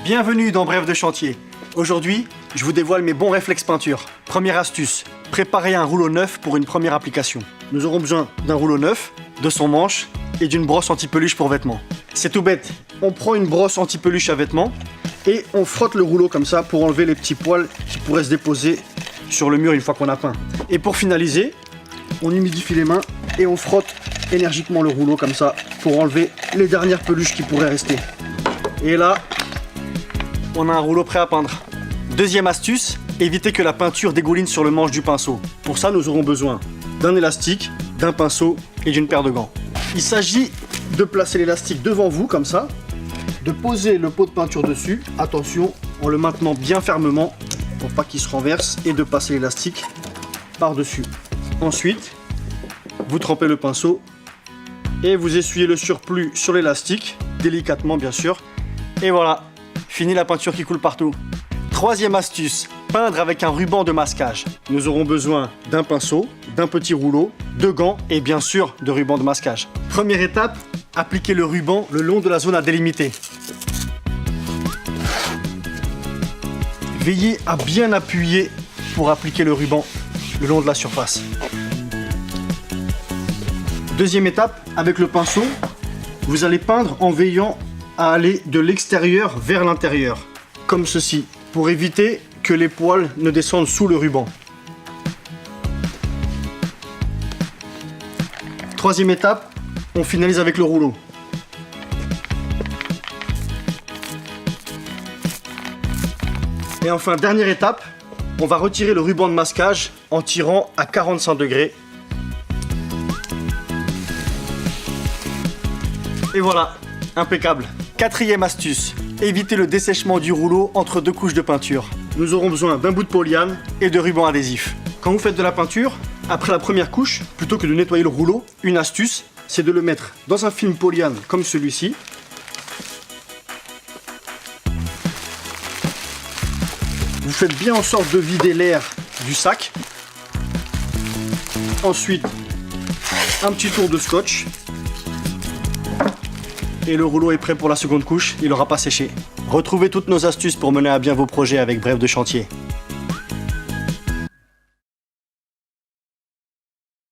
Bienvenue dans Bref de chantier. Aujourd'hui, je vous dévoile mes bons réflexes peinture. Première astuce, préparez un rouleau neuf pour une première application. Nous aurons besoin d'un rouleau neuf, de son manche et d'une brosse anti-peluche pour vêtements. C'est tout bête, on prend une brosse anti-peluche à vêtements et on frotte le rouleau comme ça pour enlever les petits poils qui pourraient se déposer sur le mur une fois qu'on a peint. Et pour finaliser, on humidifie les mains et on frotte énergiquement le rouleau comme ça pour enlever les dernières peluches qui pourraient rester. Et là, on a un rouleau prêt à peindre. Deuxième astuce, évitez que la peinture dégouline sur le manche du pinceau. Pour ça, nous aurons besoin d'un élastique, d'un pinceau et d'une paire de gants. Il s'agit de placer l'élastique devant vous comme ça, de poser le pot de peinture dessus, attention, en le maintenant bien fermement pour pas qu'il se renverse, et de passer l'élastique par-dessus. Ensuite, vous trempez le pinceau et vous essuyez le surplus sur l'élastique, délicatement bien sûr, et voilà, fini la peinture qui coule partout. Troisième astuce, peindre avec un ruban de masquage. Nous aurons besoin d'un pinceau, d'un petit rouleau, de gants et bien sûr de ruban de masquage. Première étape, appliquez le ruban le long de la zone à délimiter. Veillez à bien appuyer pour appliquer le ruban le long de la surface. Deuxième étape, avec le pinceau, vous allez peindre en veillant à aller de l'extérieur vers l'intérieur, comme ceci, pour éviter que les poils ne descendent sous le ruban. Troisième étape, on finalise avec le rouleau. Et enfin, dernière étape, on va retirer le ruban de masquage en tirant à 45 degrés. Et voilà, impeccable. Quatrième astuce, évitez le dessèchement du rouleau entre deux couches de peinture. Nous aurons besoin d'un bout de polyane et de ruban adhésif. Quand vous faites de la peinture, après la première couche, plutôt que de nettoyer le rouleau, une astuce, c'est de le mettre dans un film polyane comme celui-ci. Vous faites bien en sorte de vider l'air du sac. Ensuite, un petit tour de scotch. Et le rouleau est prêt pour la seconde couche, il n'aura pas séché. Retrouvez toutes nos astuces pour mener à bien vos projets avec Bref de chantier.